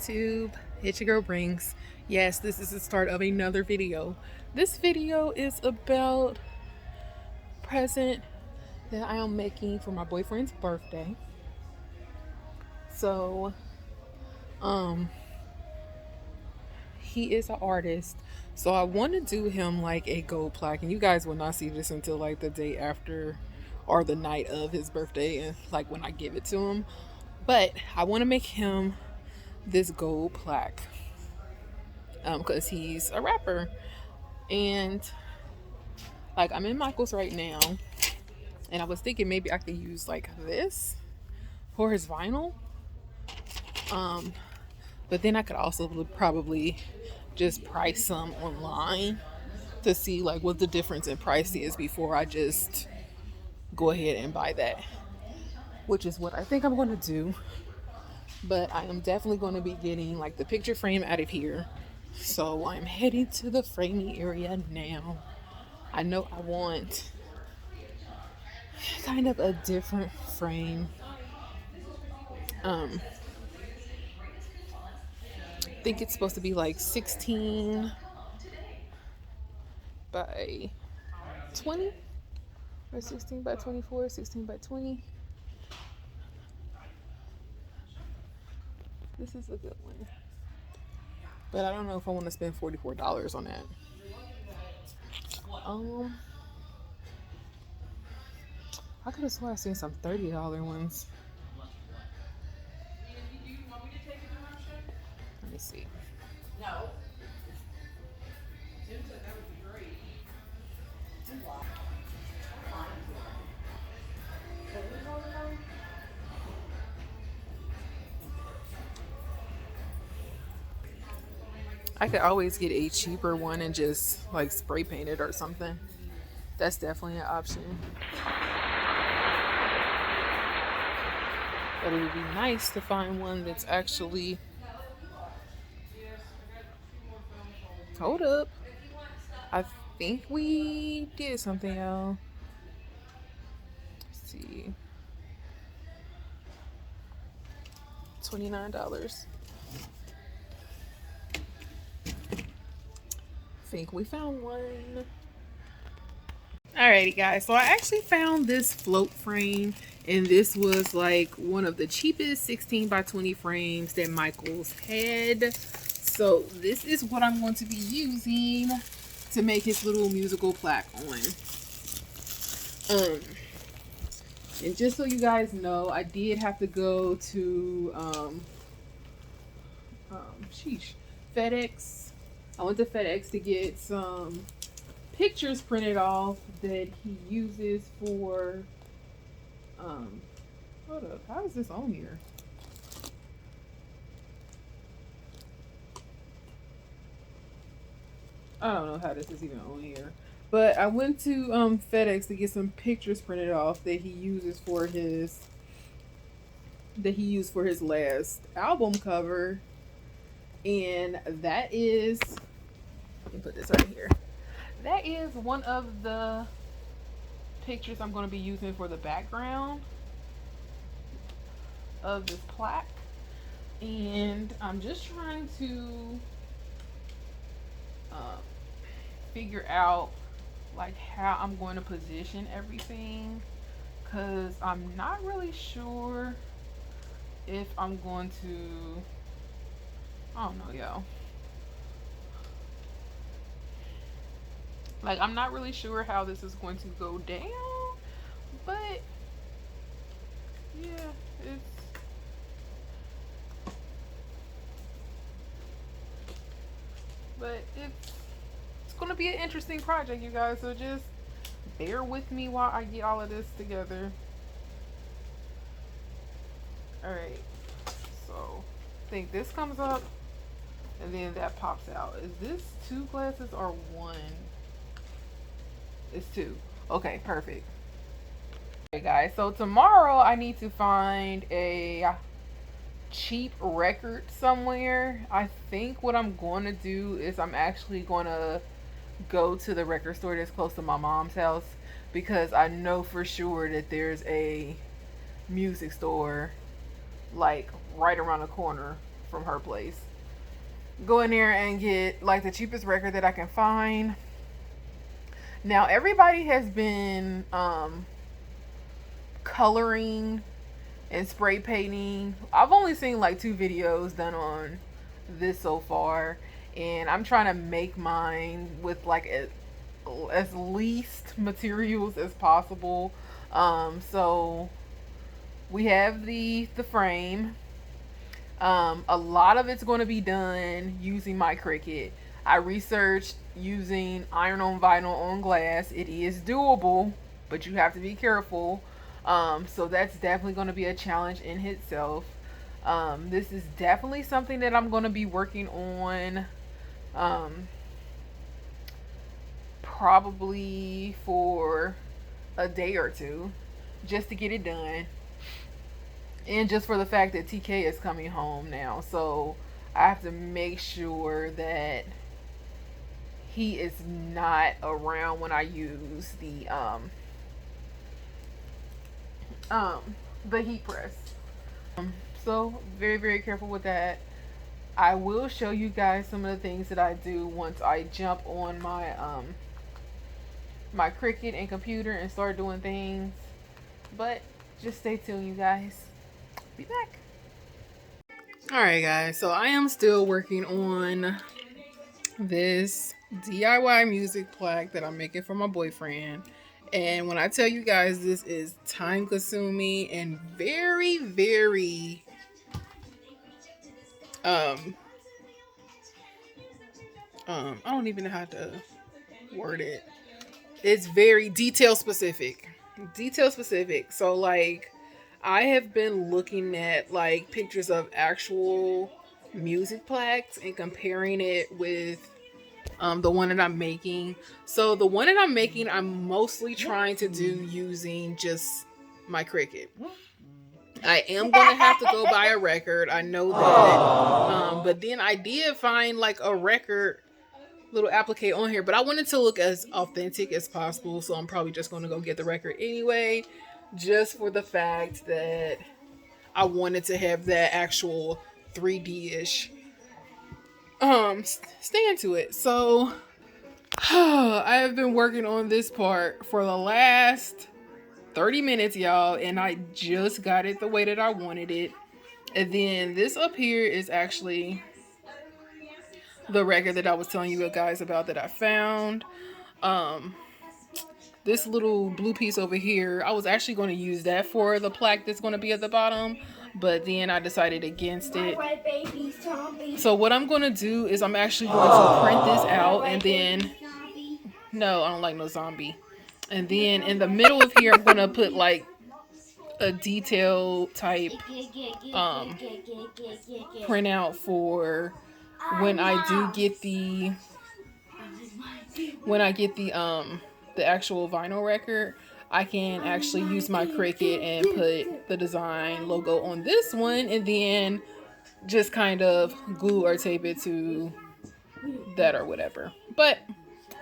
YouTube, it's your girl Brings. Yes, this is the start of another video. This video is about present that I am making for my boyfriend's birthday. So, um, he is an artist. So I want to do him like a gold plaque, and you guys will not see this until like the day after or the night of his birthday, and like when I give it to him. But I want to make him this gold plaque because he's a rapper. And like I'm in Michael's right now, and I was thinking maybe I could use like this for his vinyl. Um, but then I could also probably just price some online to see like what the difference in price is before I just go ahead and buy that, which is what I think I'm going to do. But I am definitely going to be getting like the picture frame out of here. So I'm heading to the framing area now. I know I want kind of a different frame. I think it's supposed to be like 16 by 20 or 16 by 24, 16 by 20. This is a good one. But I don't know if I want to spend $44 on that. I could have sworn I seen some $30 ones. Let me see. No. I could always get a cheaper one and just like spray paint it or something. That's definitely an option. But it would be nice to find one that's actually... Hold up. I think we did something, y'all. Let's see. $29. I think we found one. Alrighty guys, so I actually found this float frame, and this was like one of the cheapest 16 by 20 frames that Michael's had. So this is what I'm going to be using to make his little musical plaque on. And just so you guys know, I did have to go to FedEx. I went to FedEx to get some pictures printed off that he uses for hold up, how is this on here? I don't know how this is even on here. But I went to FedEx to get some pictures printed off that he uses for his last album cover. And that is, let me put this right here. That is one of the pictures I'm going to be using for the background of this plaque. And I'm just trying to figure out like how I'm going to position everything, because I'm not really sure if I'm going to, I don't know, y'all. Like, I'm not really sure how this is going to go down, but yeah, it's going to be an interesting project, you guys. So just bear with me while I get all of this together. All right. So I think this comes up, and then that pops out. Is this 2 glasses or 1? It's 2. Okay, perfect. Okay, guys. So tomorrow I need to find a cheap record somewhere. I think what I'm going to do is I'm actually going to go to the record store that's close to my mom's house, because I know for sure that there's a music store like right around the corner from her place. Go in there and get like the cheapest record that I can find. Now everybody has been coloring and spray painting. I've only seen like 2 videos done on this so far, and I'm trying to make mine with like as least materials as possible. So we have the frame. A lot of it's going to be done using my Cricut. I researched using iron on vinyl on glass. It is doable, but you have to be careful. So that's definitely going to be a challenge in itself. This is definitely something that I'm going to be working on probably for a day or two just to get it done. And just for the fact that TK is coming home now. So I have to make sure that he is not around when I use the heat press. So very, very careful with that. I will show you guys some of the things that I do once I jump on my my Cricut and computer and start doing things. But just stay tuned, you guys. Be back. Alright guys, so I am still working on this DIY music plaque that I'm making for my boyfriend. And when I tell you guys, this is time consuming and very, very I don't even know how to word it. It's very detail specific. So like I have been looking at like pictures of actual music plaques and comparing it with the one that I'm making. So the one that I'm making, I'm mostly trying to do using just my Cricut. I am going to have to go buy a record. I know that. But then I did find like a record little applique on here, but I wanted to look as authentic as possible. So I'm probably just going to go get the record anyway, just for the fact that I wanted to have that actual 3D-ish stand to it. So I have been working on this part for the last 30 minutes, y'all, and I just got it the way that I wanted it. And then this up here is actually the record that I was telling you guys about that I found. This little blue piece over here, I was actually going to use that for the plaque that's going to be at the bottom, but then I decided against it. So what I'm going to do is I'm actually going to print this out, and then no, I don't like no zombie. And then in the middle of here, I'm going to put like a detail type printout for when I do get the actual vinyl record. I can actually use my Cricut and put the design logo on this one, and then just kind of glue or tape it to that or whatever. But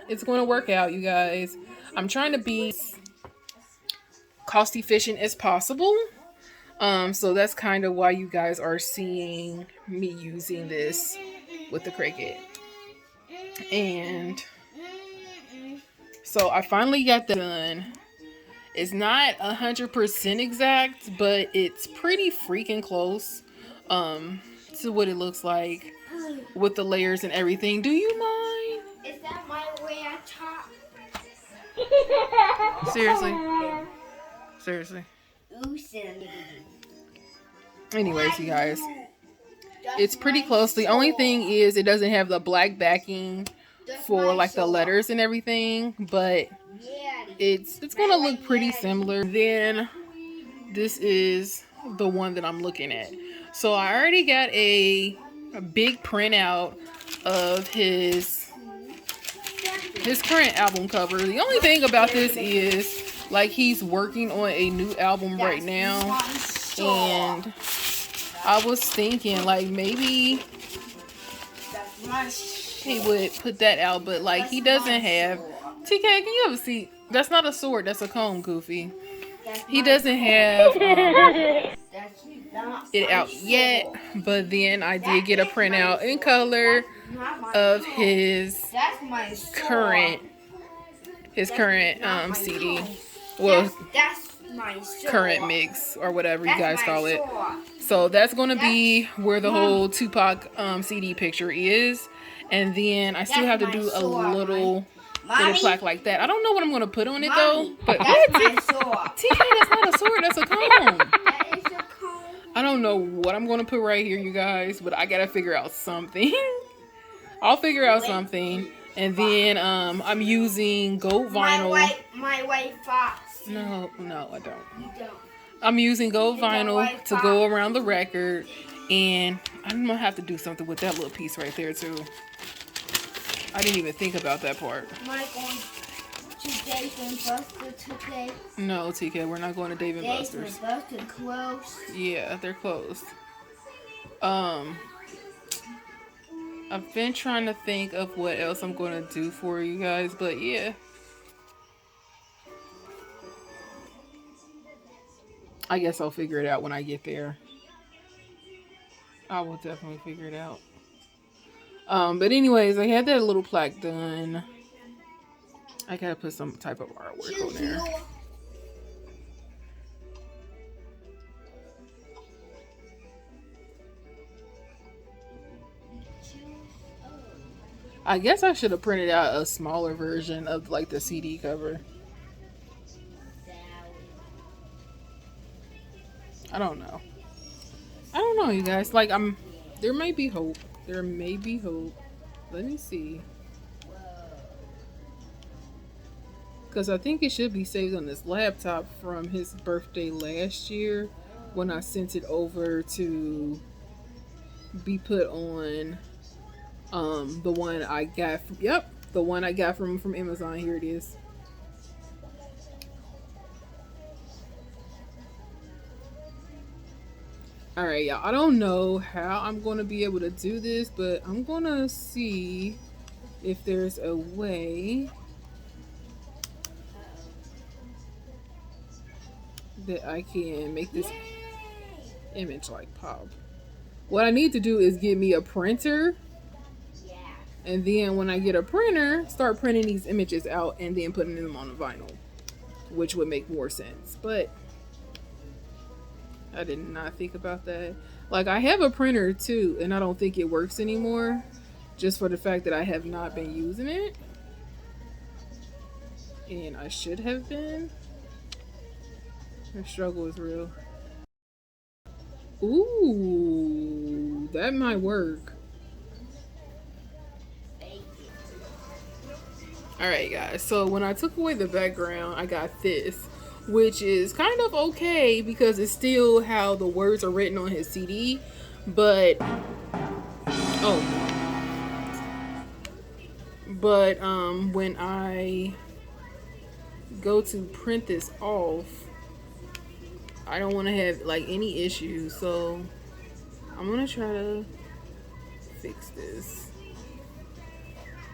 it's going to work out, you guys. I'm trying to be cost efficient as possible. So that's kind of why you guys are seeing me using this with the Cricut. And so I finally got that done. It's not 100% exact, but it's pretty freaking close to what it looks like with the layers and everything. Do you mind? Is that my way I talk? Seriously. Ooh, silly. Anyways, you guys, it's pretty close. The only thing is it doesn't have the black backing for like the letters and everything, but it's gonna look pretty similar. Then this is the one that I'm looking at. So I already got a big printout of his current album cover. The only thing about this is like he's working on a new album right now, and I was thinking like maybe he would put that out, but like he doesn't have TK, can you have a seat? That's not a sword, that's a comb, Goofy. He doesn't have it out yet, but then I did get a printout in color of current his current CD. Well, current mix or whatever you guys call it. So that's gonna be where the whole Tupac CD picture is, and then I still have to do a little plaque like that. I don't know what I'm gonna put on it though. But that's my sword. TK, that's not a sword. That's a comb. That is a comb. I don't know what I'm gonna put right here, you guys, but I gotta figure out something. I'll figure out something, and then I'm using gold vinyl. My white fox. No, I don't. You don't. I'm using gold vinyl to go around the record, and I'm gonna have to do something with that little piece right there too. I didn't even think about that part. Am I going to Dave and Buster today? No, TK, we're not going to Dave and Buster's. Dave and Buster closed. Yeah, they're closed. I've been trying to think of what else I'm going to do for you guys, but yeah. I guess I'll figure it out when I get there. I will definitely figure it out. But anyways, I had that little plaque done. I gotta put some type of artwork on there. I guess I should have printed out a smaller version of like the CD cover. I don't know. You guys. Like, there may be hope. There may be hope. Let me see. Because I think it should be saved on this laptop from his birthday last year when I sent it over to be put on the one I got from, the one I got from Amazon. Here it is. Alright, y'all. I don't know how I'm going to be able to do this, but I'm going to see if there's a way that I can make this image like pop. What I need to do is get me a printer. And then when I get a printer, start printing these images out and then putting them on the vinyl, which would make more sense. But I did not think about that. Like, I have a printer too, and I don't think it works anymore, just for the fact that I have not been using it. And I should have been. The struggle is real. Ooh, that might work. Alright guys, so when I took away the background, I got this, which is kind of okay because it's still how the words are written on his CD, but when I go to print this off, I don't want to have like any issues, so I'm gonna try to fix this.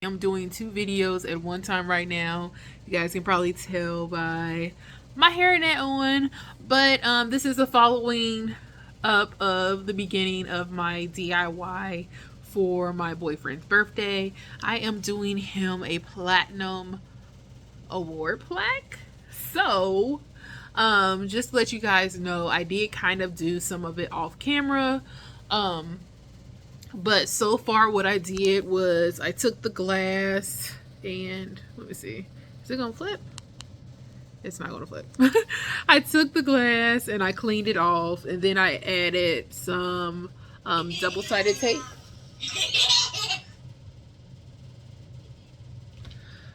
I'm doing 2 videos at one time right now. You guys can probably tell by my hairnet on, but this is the following up of the beginning of my DIY for my boyfriend's birthday. I am doing him a platinum award plaque. So just to let you guys know, I did kind of do some of it off camera, but so far what I did was I took the glass and let me see, is it gonna flip? It's not gonna flip. I took the glass and I cleaned it off, and then I added some double-sided tape.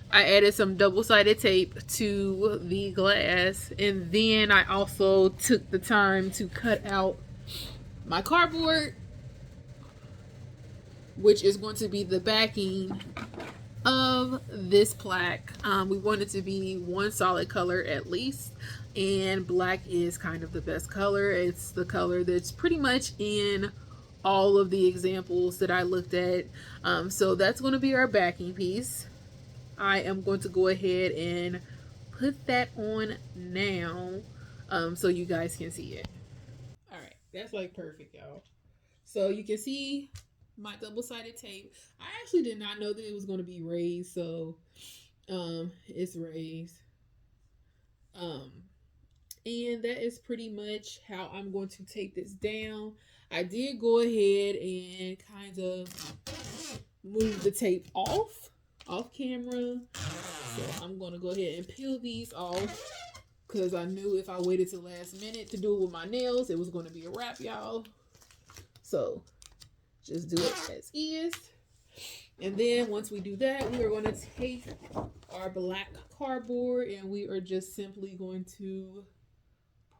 I added some double-sided tape to the glass, and then I also took the time to cut out my cardboard, which is going to be the backing of this plaque. We want it to be one solid color at least, and black is kind of the best color. It's the color that's pretty much in all of the examples that I looked at. So that's going to be our backing piece. I am going to go ahead and put that on now so you guys can see it. Alright, That's like perfect, y'all. So you can see my double-sided tape. I actually did not know that it was going to be raised, so it's raised. Um and that is pretty much how I'm going to take this down. I did go ahead and kind of move the tape off camera. So I'm going to go ahead and peel these off because I knew if I waited till last minute to do it with my nails, it was going to be a wrap, y'all. So just do it as is. And then once we do that, we are going to take our black cardboard and we are just simply going to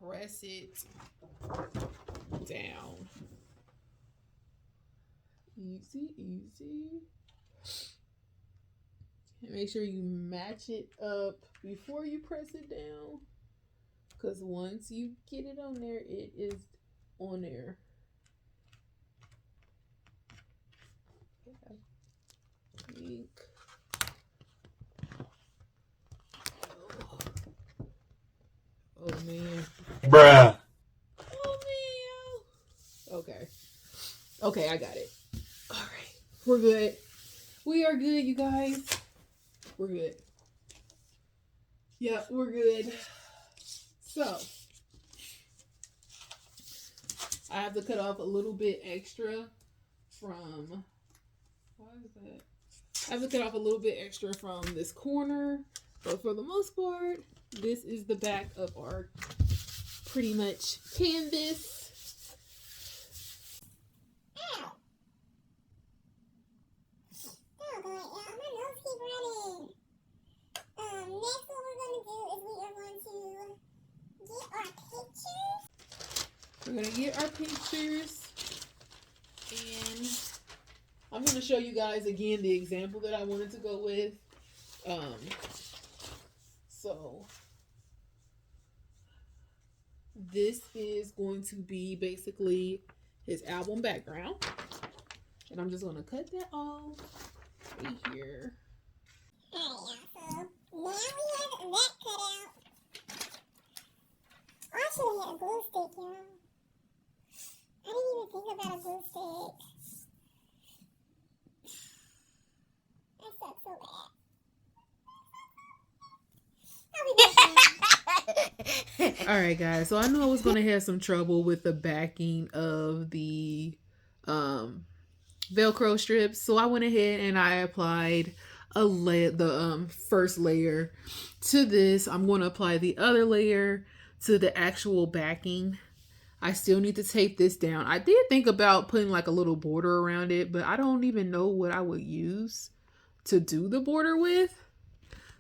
press it down. Easy, easy. And make sure you match it up before you press it down. Because once you get it on there, it is on there. Ink. Oh man. Bruh. Oh man. Okay. Okay, I got it. All right. We're good. We are good, you guys. We're good. Yeah, we're good. So, I have to cut off a little bit extra from, why is that? I have to cut off a little bit extra from this corner, but for the most part, this is the back of our pretty much canvas. Ow! Oh boy, yeah, my nose keep running. Next what we're going to do is we are going to get our pictures. We're going to get our pictures, and I'm going to show you guys again the example that I wanted to go with. So this is going to be basically his album background, and I'm just going to cut that off right here. Alright, so now we have that cut out. I should have had a glue stick, y'all. I didn't even think about a glue stick. That sucks so bad. I'll be back. All right, guys. So I knew I was going to have some trouble with the backing of the Velcro strips. So I went ahead and I applied the first layer to this. I'm going to apply the other layer to the actual backing. I still need to tape this down. I did think about putting like a little border around it, but I don't even know what I would use to do the border with.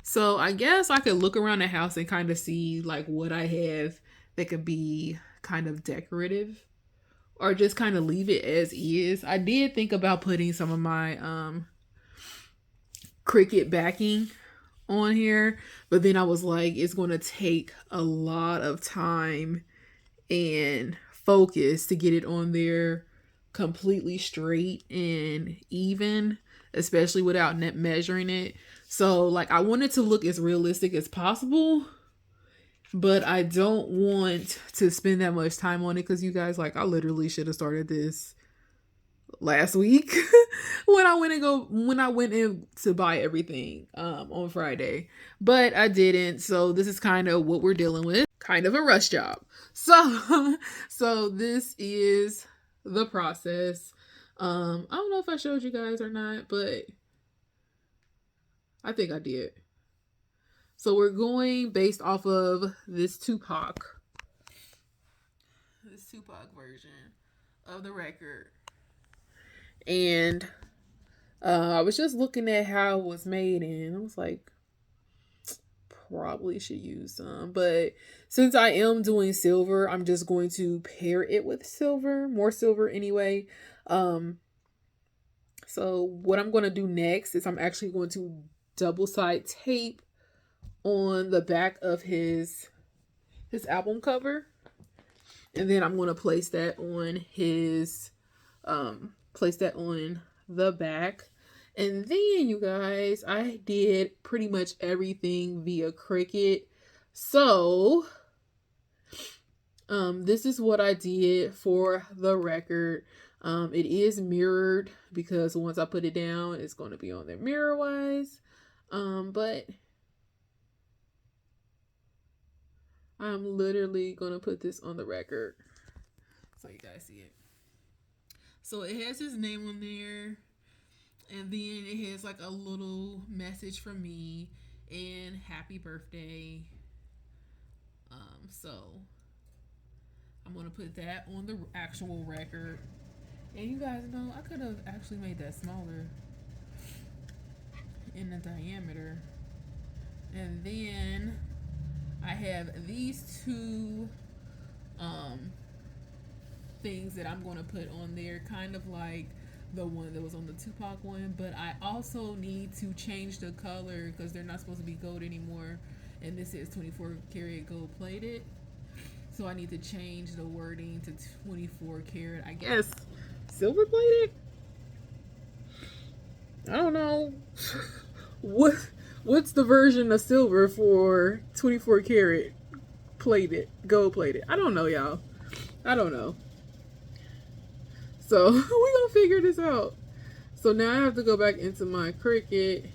So I guess I could look around the house and kind of see like what I have that could be kind of decorative, or just kind of leave it as is. I did think about putting some of my Cricut backing on here, but then I was like, it's going to take a lot of time and focus to get it on there completely straight and even, especially without measuring it. So like I want it to look as realistic as possible, but I don't want to spend that much time on it because you guys, like, I literally should have started this last week when I went in to buy everything on Friday, but I didn't. So this is kind of what we're dealing with, kind of a rush job. So this is the process. I don't know if I showed you guys or not, but I think I did. So we're going based off of this Tupac version of the record. And I was just looking at how it was made, and I was like, probably should use some. But since I am doing silver, I'm just going to pair it with silver, more silver anyway. So what I'm going to do next is I'm actually going to double side tape on the back of his album cover, and then I'm going to place that on the back. And then, you guys, I did pretty much everything via Cricut. So This is what I did for the record. It is mirrored because once I put it down, it's going to be on there mirror wise. But I'm literally going to put this on the record so you guys see it. So it has his name on there, and then it has like a little message from me and happy birthday. So I'm gonna put that on the actual record. And you guys know I could have actually made that smaller in the diameter. And then I have these two things that I'm gonna put on there, kind of like the one that was on the Tupac one, but I also need to change the color because they're not supposed to be gold anymore. And this is 24 karat gold plated. So I need to change the wording to 24 karat, I guess, silver plated? I don't know. What's the version of silver for 24 karat plated, gold plated? I don't know, y'all. I don't know. So we gonna figure this out. So now I have to go back into my Cricut.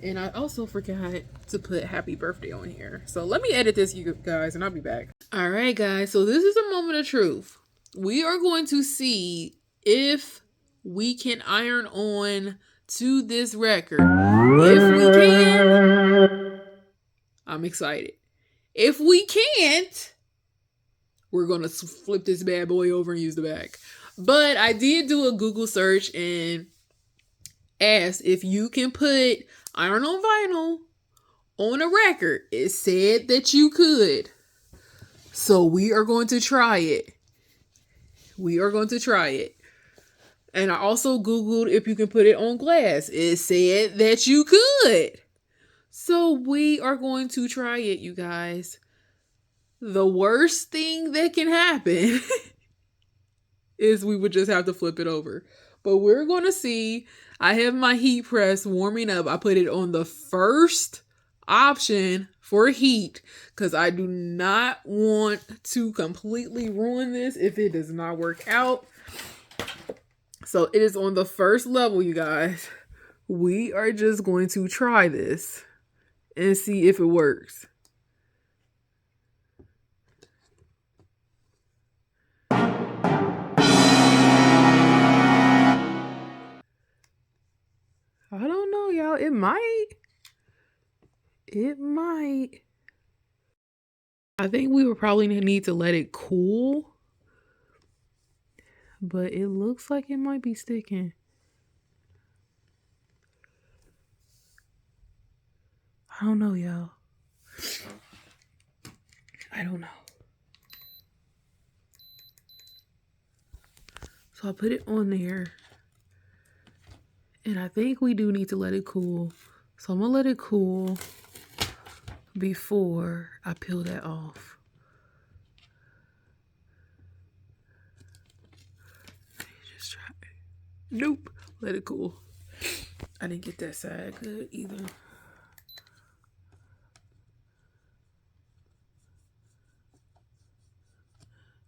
And I also forgot to put happy birthday on here. So let me edit this, you guys, and I'll be back. All right, guys. So this is a moment of truth. We are going to see if we can iron on to this record. If we can, I'm excited. If we can't, we're going to flip this bad boy over and use the back. But I did do a Google search and asked if you can put iron on vinyl on a record. It said that you could. So we are going to try it. We are going to try it. And I also Googled if you can put it on glass. It said that you could. So we are going to try it, you guys. The worst thing that can happen is we would just have to flip it over. But we're going to see. I have my heat press warming up. I put it on the first option for heat because I do not want to completely ruin this if it does not work out. So it is on the first level, you guys. We are just going to try this and see if it works. I don't know, y'all. It might. It might. I think we would probably need to let it cool. But it looks like it might be sticking. I don't know, y'all. I don't know. So I put it on there. And I think we do need to let it cool. So I'm going to let it cool before I peel that off. Just try it. Nope. Let it cool. I didn't get that side good either.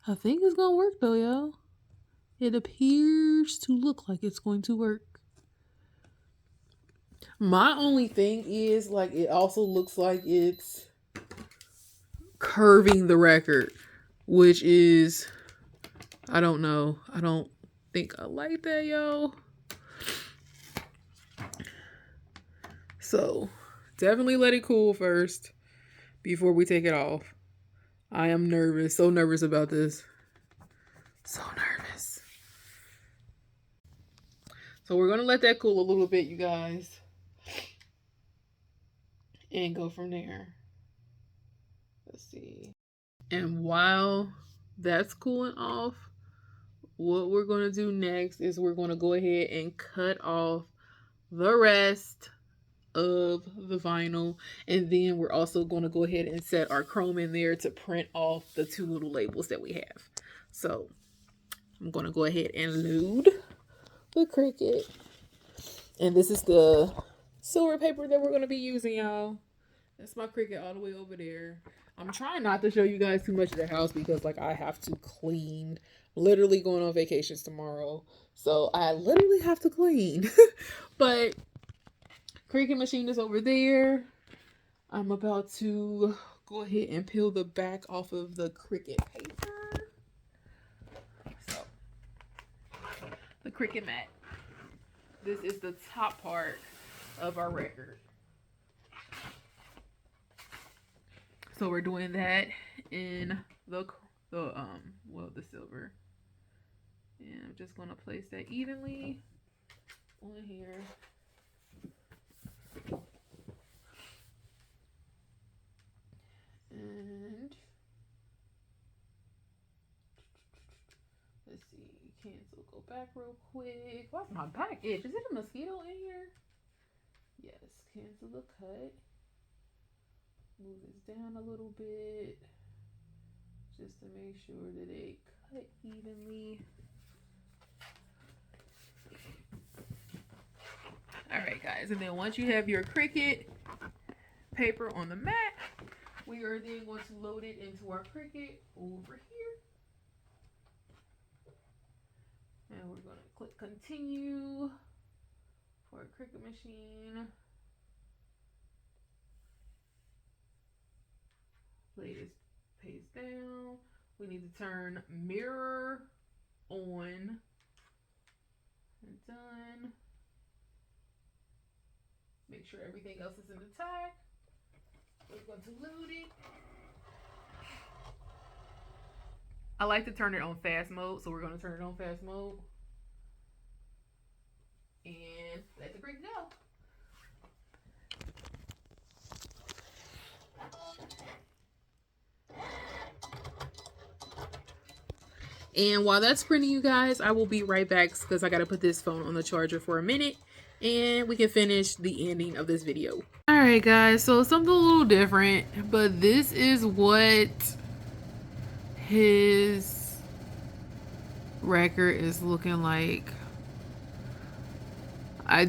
I think it's going to work though, y'all. It appears to look like it's going to work. My only thing is, like, it also looks like it's curving the record, which is, I don't know. I don't think I like that, yo. So, definitely let it cool first before we take it off. I am nervous. So nervous about this. So nervous. So we're going to let that cool a little bit, you guys. And go from there. Let's see. And while that's cooling off, what we're going to do next is we're going to go ahead and cut off the rest of the vinyl. And then we're also going to go ahead and set our chrome in there to print off the two little labels that we have. So I'm going to go ahead and load the Cricut. And this is the silver paper that we're going to be using, y'all. That's my Cricut all the way over there. I'm trying not to show you guys too much of the house because like I have to clean. Literally going on vacations tomorrow. So I literally have to clean. But Cricut machine is over there. I'm about to go ahead and peel the back off of the Cricut paper. So the Cricut mat. This is the top part of our record. So we're doing that in the silver. And I'm just gonna place that evenly on here. And let's see, cancel, go back real quick. Why's my back itch? Is it a mosquito in here? Yes, cancel the cut. Move this down a little bit just to make sure that they cut evenly. Alright guys, and then once you have your Cricut paper on the mat, we are then going to load it into our Cricut over here. And we're going to click continue for a Cricut machine. Lay this page down. We need to turn mirror on. And done. Make sure everything else is in the tag. We're going to load it. I like to turn it on fast mode, so we're going to turn it on fast mode. And let the Cricut go. And while that's printing, you guys, I will be right back because I got to put this phone on the charger for a minute and we can finish the ending of this video. All right, guys, so something a little different, but this is what his record is looking like. I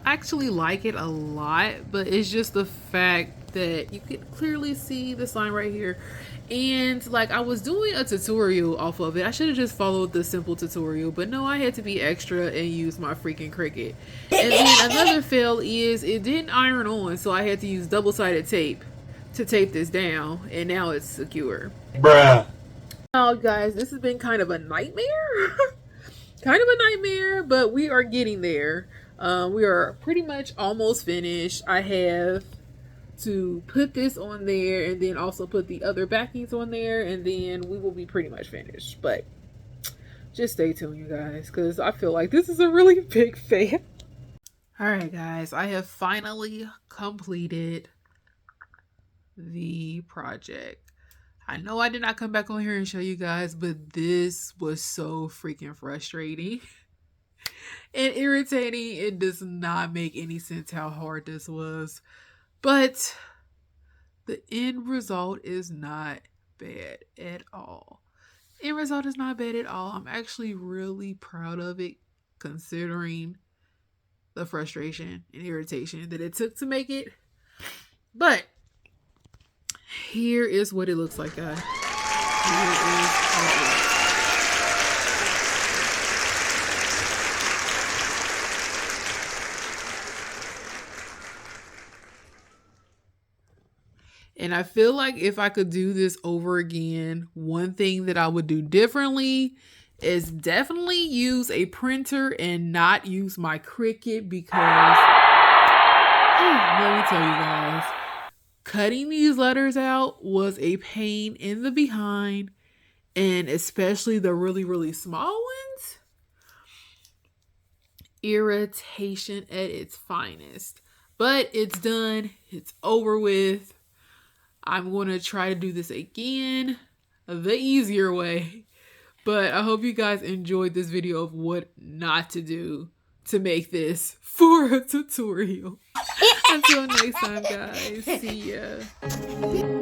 actually like it a lot, but it's just the fact that you can clearly see this line right here. And like I was doing a tutorial off of it. I should have just followed the simple tutorial, but no, I had to be extra and use my freaking Cricut. And then another fail is it didn't iron on, so I had to use double-sided tape to tape this down, and now it's secure. Bruh. Oh guys, this has been kind of a nightmare. Kind of a nightmare, but we are getting there. We are pretty much almost finished. I have to put this on there and then also put the other backings on there, and then we will be pretty much finished. But just stay tuned, you guys, because I feel like this is a really big fail. All right, guys, I have finally completed the project. I know I did not come back on here and show you guys, but this was so freaking frustrating and irritating. It does not make any sense how hard this was. But the end result is not bad at all. End result is not bad at all. I'm actually really proud of it considering the frustration and irritation that it took to make it. But here is what it looks like, guys. Here is how it looks. And I feel like if I could do this over again, one thing that I would do differently is definitely use a printer and not use my Cricut, because let me tell you guys, cutting these letters out was a pain in the behind, and especially the really, really small ones. Irritation at its finest. But it's done. It's over with. I'm going to try to do this again the easier way. But I hope you guys enjoyed this video of what not to do to make this for a tutorial. Until next time, guys. See ya.